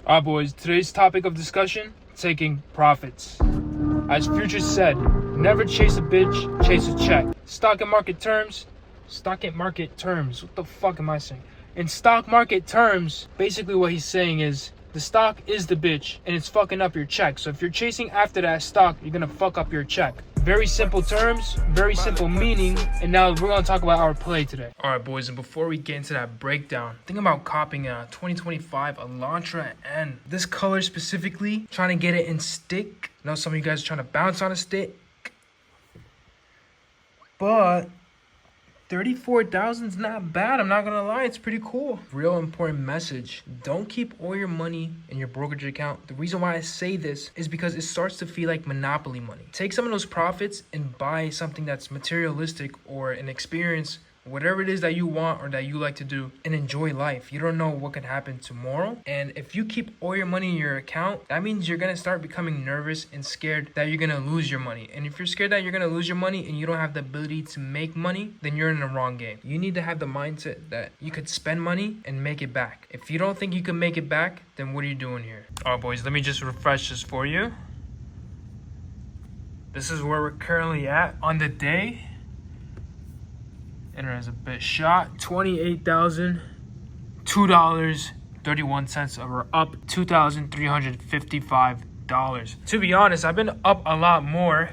Alright boys, today's topic of discussion, taking profits. As Future said, never chase a bitch, chase a check. Stock and market terms, what the fuck am I saying? In stock market terms, basically what he's saying is, the stock is the bitch and it's fucking up your check. So if you're chasing after that stock, you're gonna fuck up your check. Very simple terms, very simple meaning, and now we're gonna talk about our play today. Alright boys, and before we get into that breakdown, think about copying a 2025 Elantra N. This color specifically, trying to get it in stick. I know some of you guys are trying to bounce on a stick, but 34,000 is not bad. I'm not gonna lie, it's pretty cool. Real important message: don't keep all your money in your brokerage account. The reason why I say this is because it starts to feel like monopoly money. Take some of those profits and buy something that's materialistic or an experience, whatever it is that you want or that you like to do, and enjoy life. You don't know what could happen tomorrow, and if you keep all your money in your account, that means you're gonna start becoming nervous and scared that you're gonna lose your money. And if you're scared that you're gonna lose your money and you don't have the ability to make money, then you're in the wrong game. You need to have the mindset that you could spend money and make it back. If you don't think you can make it back, then what are you doing here? Alright boys, let me just refresh this for you. This is where we're currently at on the day. Enter as a bit shot, $28,002.31, or up $2,355. To be honest, I've been up a lot more.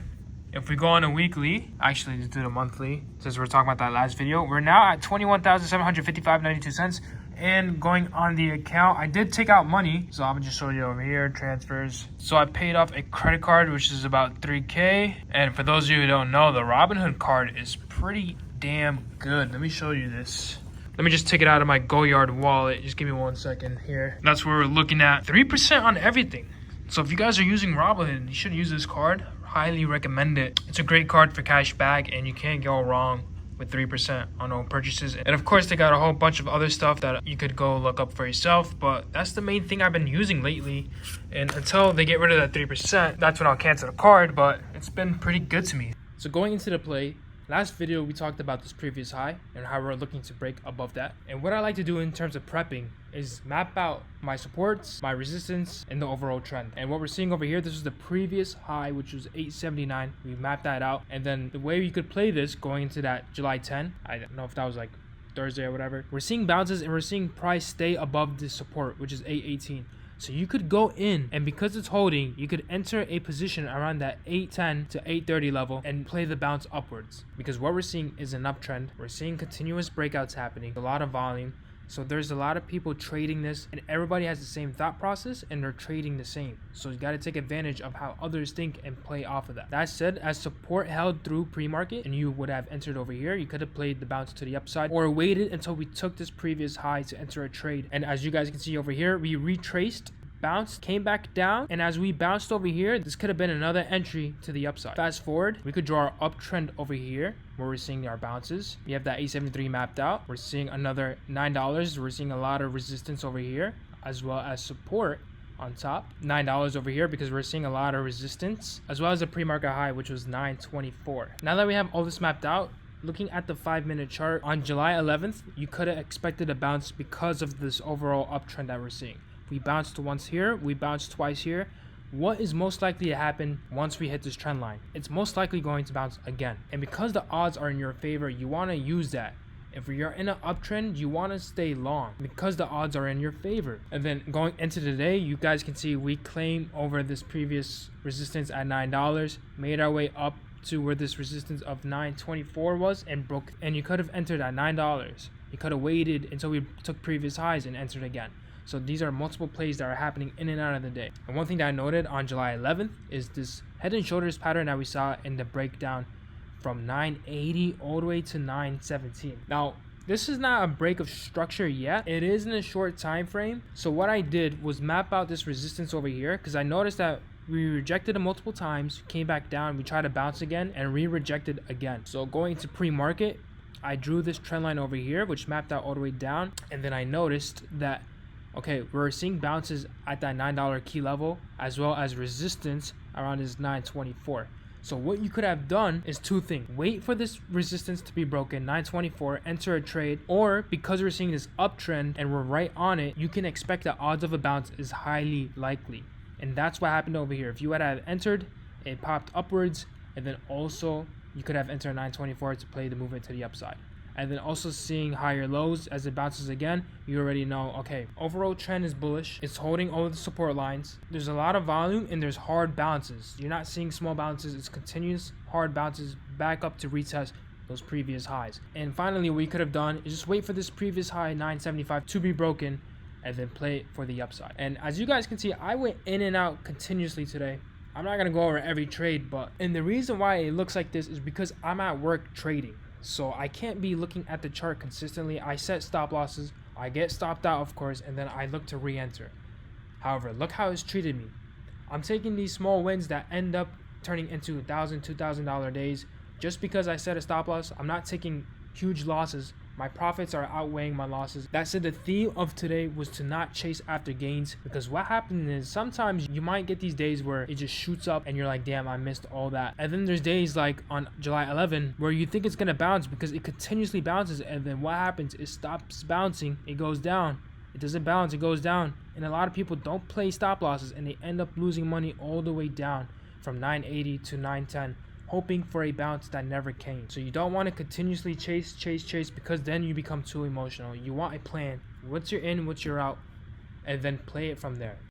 If we go on a weekly, actually let's do the monthly, since we're talking about that last video. We're now at $21,755.92. And going on the account, I did take out money, so I'm gonna just show you over here, transfers. So I paid off a credit card, which is about $3K. And for those of you who don't know, the Robinhood card is pretty damn good. Let me show you this. Let me just take it out of my GoYard wallet. Just give me 1 second here. That's where we're looking at 3% on everything. So if you guys are using Robinhood, you should use this card. Highly recommend it. It's a great card for cash back, and you can't go wrong with 3% on all purchases. And of course, they got a whole bunch of other stuff that you could go look up for yourself, but that's the main thing I've been using lately. And until they get rid of that 3%, that's when I'll cancel the card, but it's been pretty good to me. So going into the play, last video we talked about this previous high and how we're looking to break above that. And what I like to do in terms of prepping is map out my supports, my resistance, and the overall trend. And what we're seeing over here, this is the previous high, which was 879. We mapped that out. And then the way we could play this going into that July 10, I don't know if that was like Thursday or whatever, we're seeing bounces and we're seeing price stay above this support, which is 818. So you could go in, and because it's holding, you could enter a position around that 810 to 830 level and play the bounce upwards. Because what we're seeing is an uptrend. We're seeing continuous breakouts happening, a lot of volume. So there's a lot of people trading this, and everybody has the same thought process and they're trading the same. So you got to take advantage of how others think and play off of that. That said, as support held through pre-market and you would have entered over here, you could have played the bounce to the upside or waited until we took this previous high to enter a trade. And as you guys can see over here, we retraced, bounced, came back down, and as we bounced over here, this could have been another entry to the upside. Fast forward, we could draw our uptrend over here where we're seeing our bounces. We have that 873 mapped out. We're seeing another $9. We're seeing a lot of resistance over here as well as support on top. $9 over here because we're seeing a lot of resistance, as well as a pre-market high, which was 924. Now that we have all this mapped out, looking at the 5-minute chart, on July 11th, you could have expected a bounce because of this overall uptrend that we're seeing. We bounced once here, we bounced twice here. What is most likely to happen once we hit this trend line? It's most likely going to bounce again. And because the odds are in your favor, you want to use that. If you're in an uptrend, you want to stay long because the odds are in your favor. And then going into the day, you guys can see we claimed over this previous resistance at $9, made our way up to where this resistance of 924 was and broke. And you could have entered at $9. You could have waited until we took previous highs and entered again. So these are multiple plays that are happening in and out of the day. And one thing that I noted on July 11th is this head and shoulders pattern that we saw in the breakdown from 980 all the way to 917. Now, this is not a break of structure yet. It is in a short time frame. So what I did was map out this resistance over here because I noticed that we rejected it multiple times, came back down, we tried to bounce again, and re-rejected again. So going to pre-market, I drew this trend line over here, which mapped out all the way down. And then I noticed that okay, we're seeing bounces at that $9 key level as well as resistance around this 924. So what you could have done is two things. Wait for this resistance to be broken, 924, enter a trade, or because we're seeing this uptrend and we're right on it, you can expect the odds of a bounce is highly likely. And that's what happened over here. If you had entered, it popped upwards, and then also you could have entered 924 to play the movement to the upside. And then also seeing higher lows as it bounces again, you already know, okay, overall trend is bullish. It's holding all the support lines. There's a lot of volume and there's hard bounces. You're not seeing small bounces. It's continuous hard bounces back up to retest those previous highs. And finally, what you could have done is just wait for this previous high, 975, to be broken and then play it for the upside. And as you guys can see, I went in and out continuously today. I'm not going to go over every trade, and the reason why it looks like this is because I'm at work trading. So I can't be looking at the chart consistently. I set stop losses, I get stopped out of course, and then I look to re-enter. However, look how it's treated me. I'm taking these small wins that end up turning into $1,000, $2,000 days. Just because I set a stop loss, I'm not taking huge losses. My profits are outweighing my losses. That said, the theme of today was to not chase after gains, because what happens is sometimes you might get these days where it just shoots up and you're like, damn, I missed all that. And then there's days like on July 11 where you think it's going to bounce because it continuously bounces, and then what happens? It stops bouncing, it goes down. It doesn't bounce, it goes down. And a lot of people don't play stop losses and they end up losing money all the way down from 980 to 910. Hoping for a bounce that never came. So you don't want to continuously chase because then you become too emotional. You want a plan. What's your in, what's your out, and then play it from there.